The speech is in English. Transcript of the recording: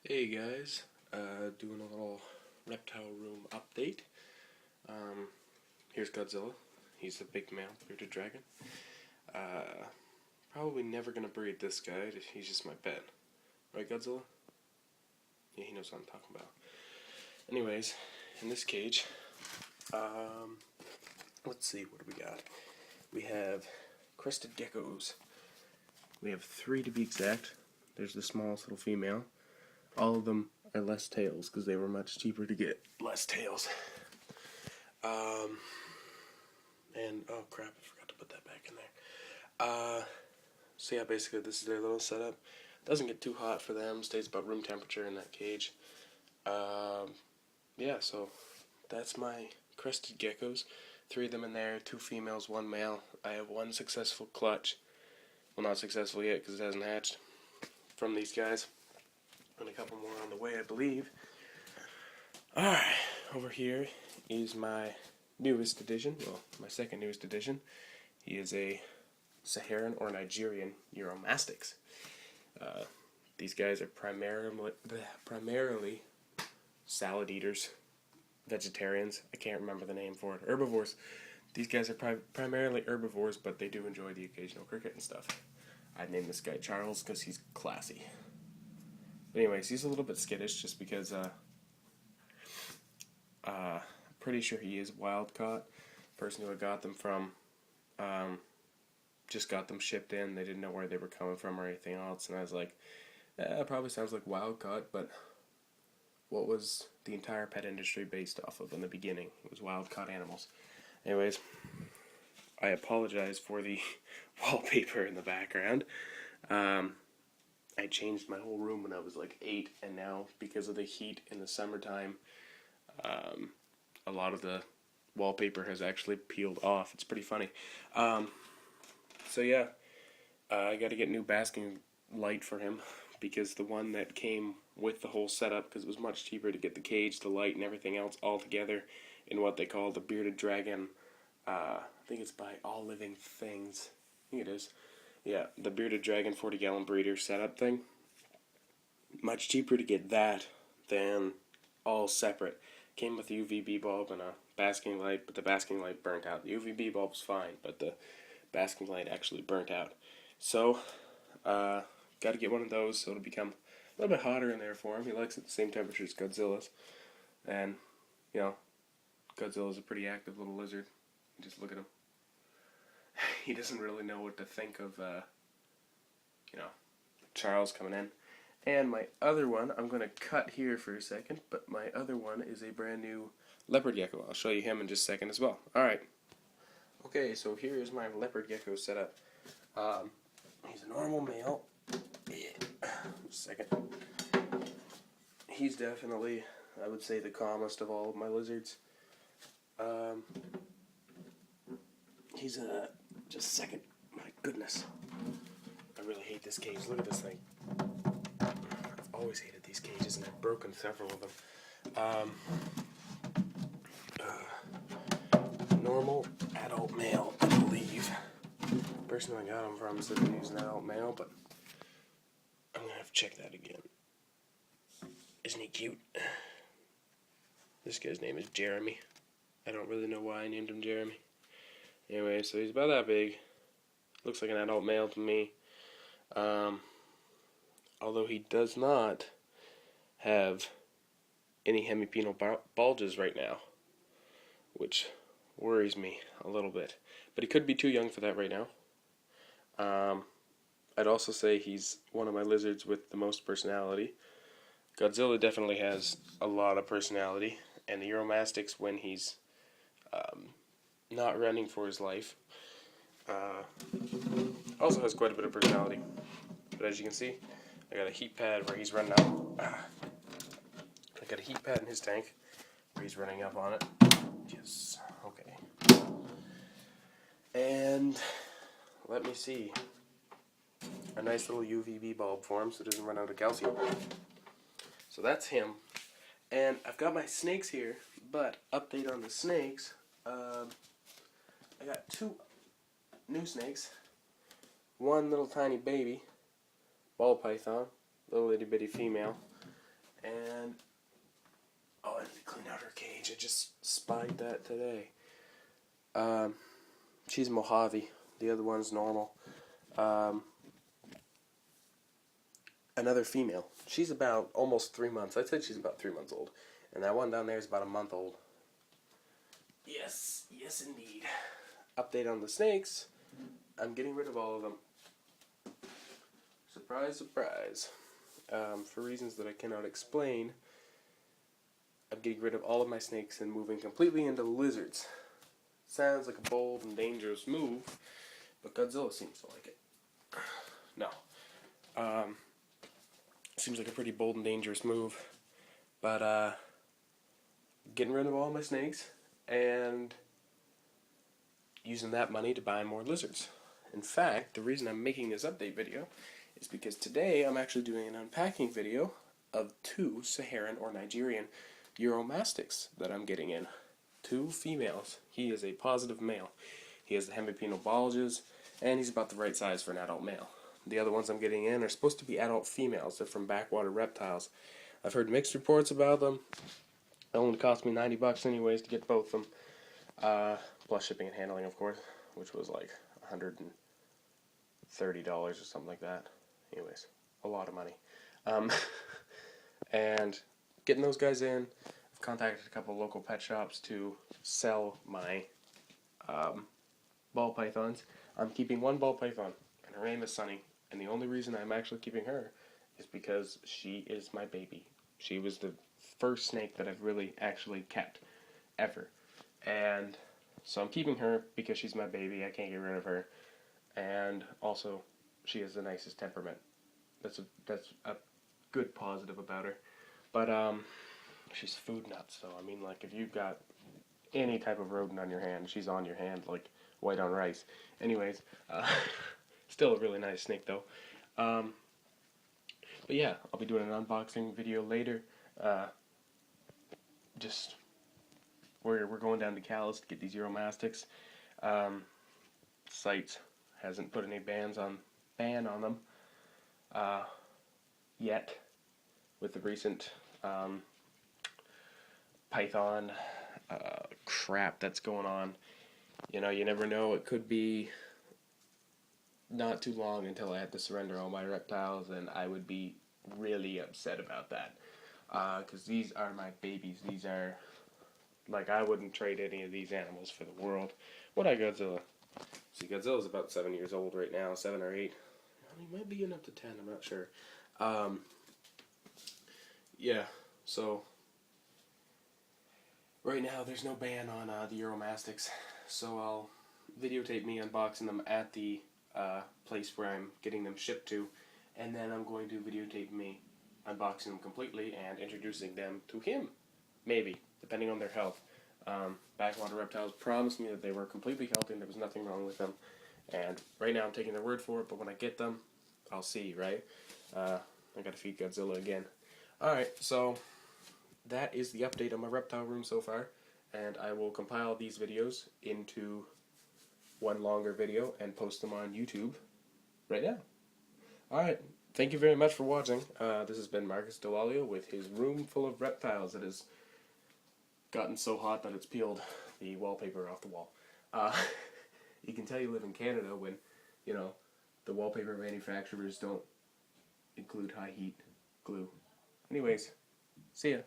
Hey guys, doing a little reptile room update. Here's Godzilla. He's a big male bearded dragon. Probably never gonna breed this guy. He's just my pet, right, Godzilla? Yeah, he knows what I'm talking about. Anyways, in this cage, let's see, what do we got? We have crested geckos. We have 3 to be exact. There's the smallest little female. All of them are less tails because they were much cheaper to get less tails. And oh crap, I forgot to put that back in there. So yeah, basically this is their little setup. Doesn't get too hot for them. Stays about room temperature in that cage. Yeah, so that's my crested geckos. 3 of them in there, 2 females, 1 male. I have 1 successful clutch. Well, not successful yet because it hasn't hatched from these guys. And a couple more on the way, I believe. Alright, over here is my newest addition. Well, my second newest addition. He is a Saharan or Nigerian Euromastix. These guys are primarily salad eaters, vegetarians. I can't remember the name for it. Herbivores. These guys are primarily herbivores, but they do enjoy the occasional cricket and stuff. I'd name this guy Charles because he's classy. Anyways, he's a little bit skittish just because I'm pretty sure he is wild caught. Person who I got them from just got them shipped in. They didn't know where they were coming from or anything else, and I was like, it probably sounds like wild caught, but what was the entire pet industry based off of in the beginning? It was wild caught animals. Anyways, I apologize for the wallpaper in the background. I changed my whole room when I was like 8, and now because of the heat in the summertime, a lot of the wallpaper has actually peeled off. It's pretty funny. So yeah, I got to get new basking light for him because the one that came with the whole setup, because it was much cheaper to get the cage, the light, and everything else all together in what they call the Bearded Dragon. I think it's by All Living Things. I think it is. Yeah, the Bearded Dragon 40-gallon breeder setup thing. Much cheaper to get that than all separate. Came with a UVB bulb and a basking light, but the basking light burnt out. The UVB bulb's fine, but the basking light actually burnt out. So, got to get one of those so it'll become a little bit hotter in there for him. He likes it the same temperature as Godzilla's. And, you know, Godzilla's a pretty active little lizard. Just look at him. He doesn't really know what to think of, Charles coming in. And my other one, I'm going to cut here for a second, but my other one is a brand new leopard gecko. I'll show you him in just a second as well. Alright. Okay, so here is my leopard gecko setup. He's a normal male. Just a second. He's definitely, I would say, the calmest of all of my lizards. He's just a second. My goodness. I really hate this cage. Look at this thing. I've always hated these cages, and I've broken several of them. Normal adult male, I believe. The person I got him from said he was an adult male, but I'm going to have to check that again. Isn't he cute? This guy's name is Jeremy. I don't really know why I named him Jeremy. Anyway, so he's about that big. Looks like an adult male to me. Although he does not have any hemipenal bulges right now, which worries me a little bit. But he could be too young for that right now. I'd also say he's one of my lizards with the most personality. Godzilla definitely has a lot of personality, and the Euromastix, when he's not running for his life, also has quite a bit of personality. But as you can see, I got a heat pad where he's running out. I got a heat pad in his tank where he's running up on it. Yes, okay. And let me see. A nice little UVB bulb for him so it doesn't run out of calcium. So that's him. And I've got my snakes here, but update on the snakes. I got 2 new snakes. 1 little tiny baby, ball python, little itty bitty female, And oh, I need to clean out her cage. I just spied that today. She's Mojave. The other one's normal. Another female. She's about almost 3 months. I'd say she's about 3 months old. And that one down there is about a month old. Yes, yes indeed. Update on the snakes. I'm getting rid of all of them. Surprise, surprise. For reasons that I cannot explain, I'm getting rid of all of my snakes and moving completely into lizards. Sounds like a bold and dangerous move, but Godzilla seems to like it. No. Seems like a pretty bold and dangerous move. But, getting rid of all my snakes and using that money to buy more lizards. In fact, the reason I'm making this update video is because today I'm actually doing an unpacking video of 2 Saharan or Nigerian Uromastyx that I'm getting in. 2 females. He is a positive male. He has the hemipenal bulges, and he's about the right size for an adult male. The other ones I'm getting in are supposed to be adult females. They're from Backwater Reptiles. I've heard mixed reports about them. It only cost me $90 anyways to get both of them. Plus shipping and handling, of course, which was like $130 or something like that. Anyways, a lot of money. And getting those guys in, I've contacted a couple of local pet shops to sell my ball pythons. I'm keeping one ball python, and her name is Sunny. And the only reason I'm actually keeping her is because she is my baby. She was the first snake that I've really actually kept, ever. And so I'm keeping her because she's my baby. I can't get rid of her. And also, she has the nicest temperament. That's a good positive about her. But she's food nuts. So I mean, like, if you've got any type of rodent on your hand, she's on your hand like white on rice. Anyways, still a really nice snake though. But yeah, I'll be doing an unboxing video later. Just we're going down to Calais to get these Uromastyx. Site hasn't put any ban on them yet with the recent python crap that's going on. You know, you never know. It could be not too long until I have to surrender all my reptiles, and I would be really upset about that. Because these are my babies. These are, like, I wouldn't trade any of these animals for the world. What I Godzilla? See, Godzilla's about 7 years old right now, 7 or 8. He might be getting up to 10, I'm not sure. Yeah, so right now there's no ban on the Uromastyx, so I'll videotape me unboxing them at the place where I'm getting them shipped to, and then I'm going to videotape me unboxing them completely and introducing them to him, maybe, depending on their health. Backwater Reptiles promised me that they were completely healthy and there was nothing wrong with them, and right now I'm taking their word for it, but when I get them, I'll see, right? I gotta feed Godzilla again. Alright, so that is the update on my reptile room so far, and I will compile these videos into one longer video and post them on YouTube right now. Alright, thank you very much for watching. This has been Marcus Delalio with his room full of reptiles that has gotten so hot that it's peeled the wallpaper off the wall. You can tell you live in Canada when, you know, the wallpaper manufacturers don't include high heat glue. Anyways, see ya.